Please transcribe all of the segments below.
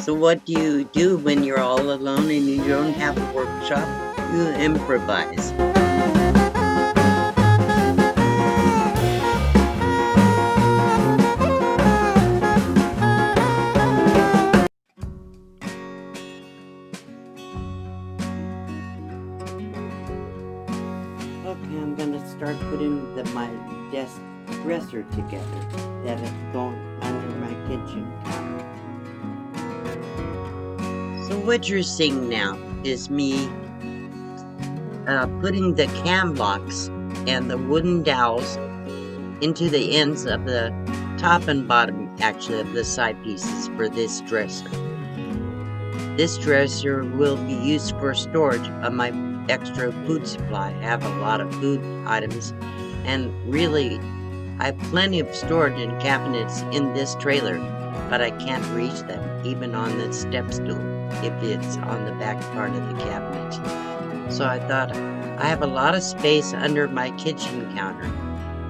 So what do you do when you're all alone and you don't have a workshop? You improvise. Okay, I'm gonna start putting my desk dresser together that is going under my kitchen counter. So what you're seeing now is me putting the cam locks and the wooden dowels into the ends of the top and bottom, actually, of the side pieces for this dresser. This dresser will be used for storage of my extra food supply. I have a lot of food items, and really, I have plenty of storage in cabinets in this trailer, but I can't reach them, even on the step stool, if it's on the back part of the cabinet. So I thought, I have a lot of space under my kitchen counter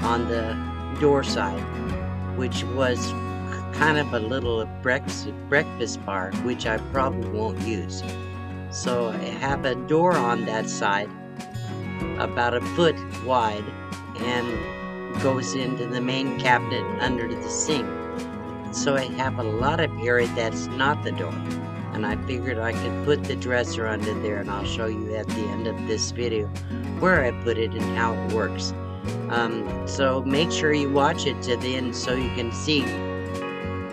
on the door side, which was kind of a little breakfast bar, which I probably won't use. So I have a door on that side, about a foot wide, and goes into the main cabinet under the sink. So I have a lot of area that's not the door. And I figured I could put the dresser under there, and I'll show you at the end of this video where I put it and how it works. So make sure you watch it to the end so you can see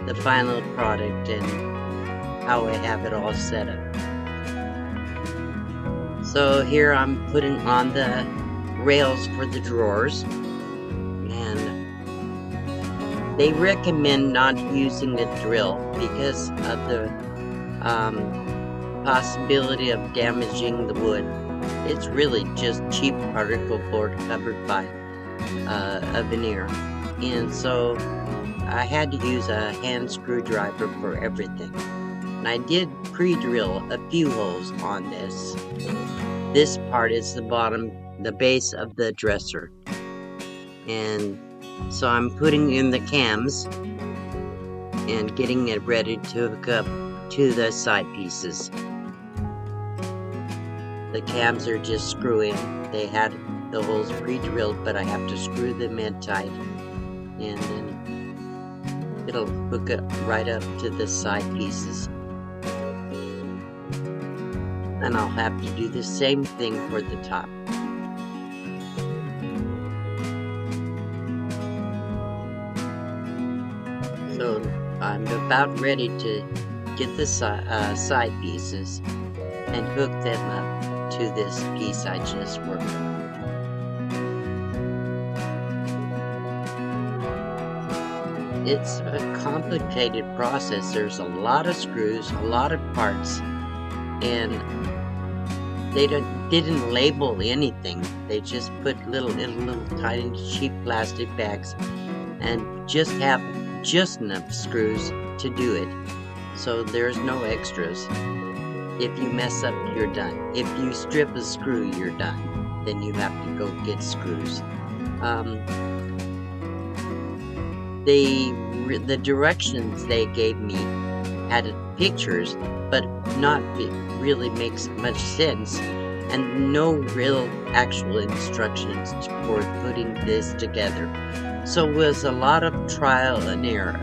the final product and how I have it all set up. So here I'm putting on the rails for the drawers, and they recommend not using a drill because of the possibility of damaging the wood. It's really just cheap particle board covered by a veneer, and so I had to use a hand screwdriver for everything. And I did pre-drill a few holes on this. This part is the bottom, the base of the dresser, and so I'm putting in the cams and getting it ready to hook up to the side pieces. The cams are just screw in. They had the holes pre-drilled, but I have to screw them in tight, and then it'll hook up right up to the side pieces. And I'll have to do the same thing for the top. So I'm about ready to get the side pieces and hook them up to this piece I just worked on. It's a complicated process. There's a lot of screws, a lot of parts, and they didn't label anything. They just put little tiny cheap plastic bags and just have just enough screws to do it. So there's no extras. If you mess up, you're done. If you strip a screw, you're done. Then you have to go get screws. The directions they gave me had pictures, but not really makes much sense, and no real actual instructions for putting this together. So it was a lot of trial and error.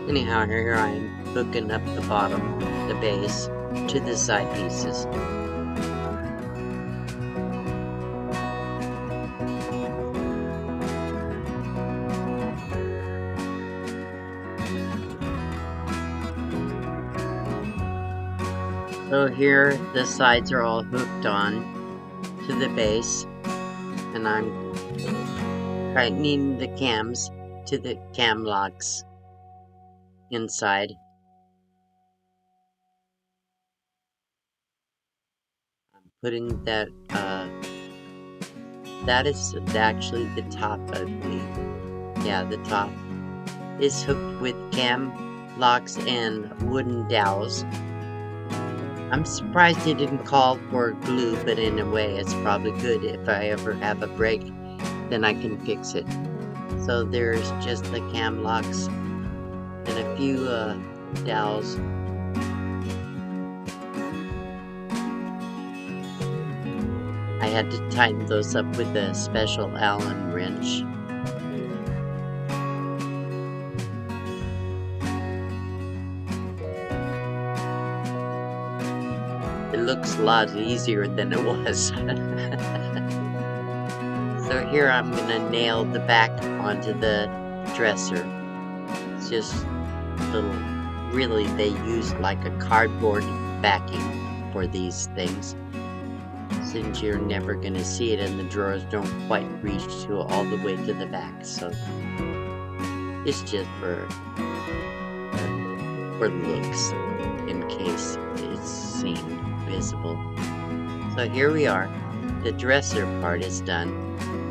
Anyhow, here I am hooking up the bottom, the base, to the side pieces. So here the sides are all hooked on to the base, and I'm tightening the cams to the cam locks inside. I'm putting that is actually the top, I believe. Yeah, the top is hooked with cam locks and wooden dowels. I'm surprised he didn't call for glue, but in a way it's probably good. If I ever have a break, then I can fix it. So there's just the cam locks and a few dowels. I had to tighten those up with a special Allen wrench. It looks a lot easier than it was. So here I'm gonna nail the back onto the dresser. It's just little, really they use like a cardboard backing for these things, since you're never gonna see it and the drawers don't quite reach to all the way to the back. So it's just for looks, in case it's seen visible. So here we are. The dresser part is done.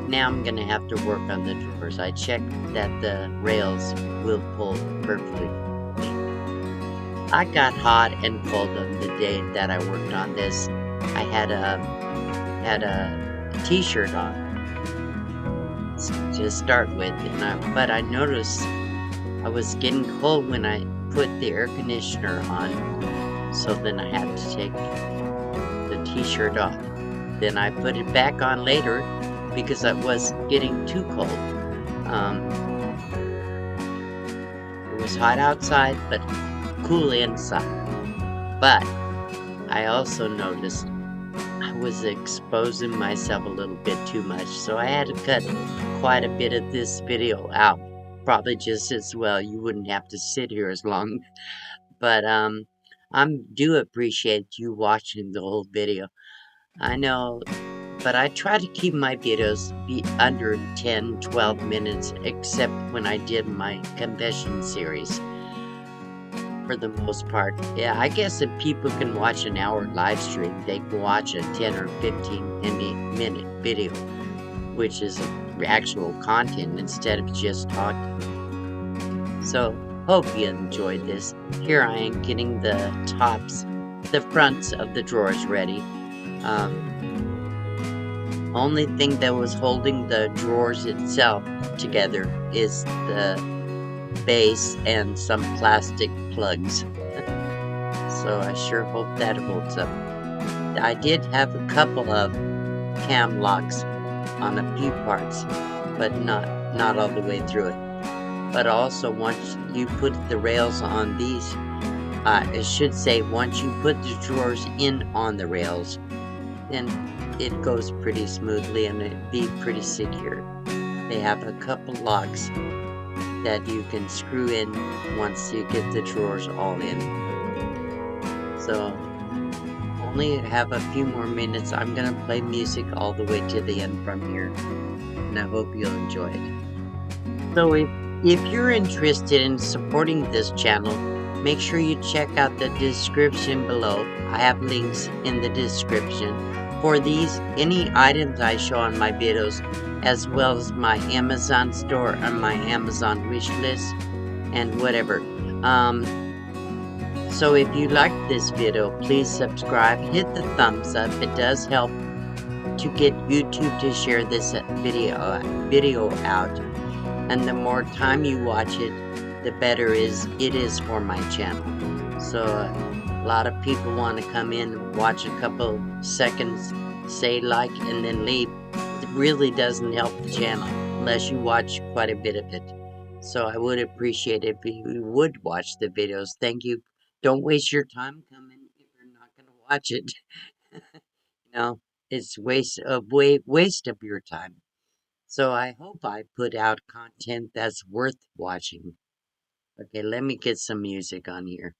Now I'm gonna have to work on the drawers. I checked that the rails will pull perfectly. I got hot and cold on the day that I worked on this. I had a t-shirt on to start with, but I noticed I was getting cold when I put the air conditioner on, so then I had to take the t-shirt off. Then I put it back on later because it was getting too cold. It was hot outside, but cool inside. But I also noticed I was exposing myself a little bit too much, so I had to cut quite a bit of this video out. Probably just as well, you wouldn't have to sit here as long. But I do appreciate you watching the whole video. I know, but I try to keep my videos be under 10-12 minutes, except when I did my confession series. For the most part, yeah, I guess if people can watch an hour live stream, they can watch a 10 or 15 minute video, which is actual content instead of just talking. So, hope you enjoyed this. Here I am getting the fronts of the drawers ready. Only thing that was holding the drawers itself together is the base and some plastic plugs. So I sure hope that holds up. I did have a couple of cam locks on a few parts, but not all the way through it. But also, once you put the rails on these, it should say once you put the drawers in on the rails, then it goes pretty smoothly and it'd be pretty secure. They have a couple locks that you can screw in once you get the drawers all in. So only have a few more minutes. I'm gonna play music all the way to the end from here, and I hope you'll enjoy it. So if you're interested in supporting this channel, make sure you check out the description below. I have links in the description for any items I show on my videos, as well as my Amazon store and my Amazon wish list and whatever. So if you like this video, please subscribe, hit the thumbs up. It does help to get YouTube to share this video out, and the more time you watch it, the better it is for my channel. So a lot of people want to come in, watch a couple seconds, say like, and then leave. It really doesn't help the channel unless you watch quite a bit of it. So I would appreciate it if you would watch the videos. Thank you. Don't waste your time coming if you're not going to watch it. It's waste of your time. So I hope I put out content that's worth watching. Okay, let me get some music on here.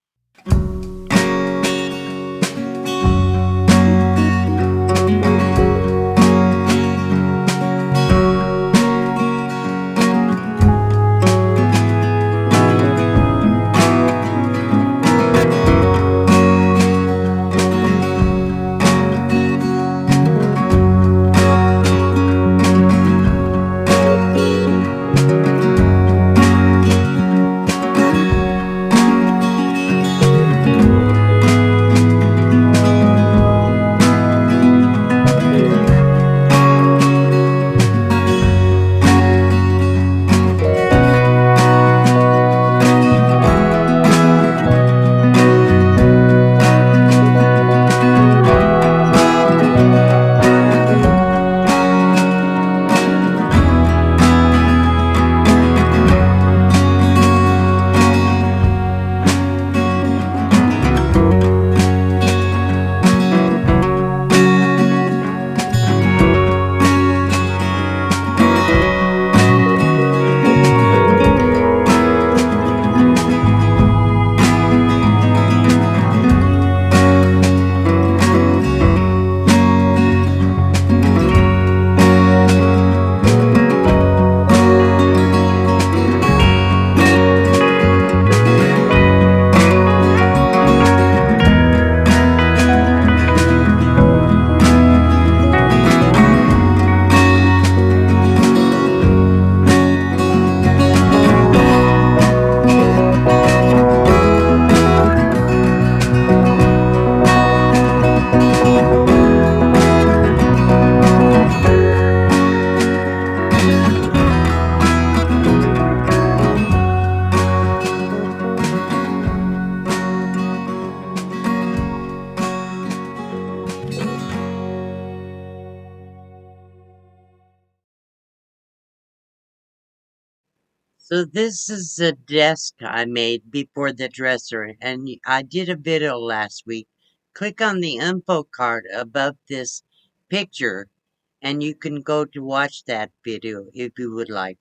So this is a desk I made before the dresser, and I did a video last week. Click on the info card above this picture, and you can go to watch that video if you would like.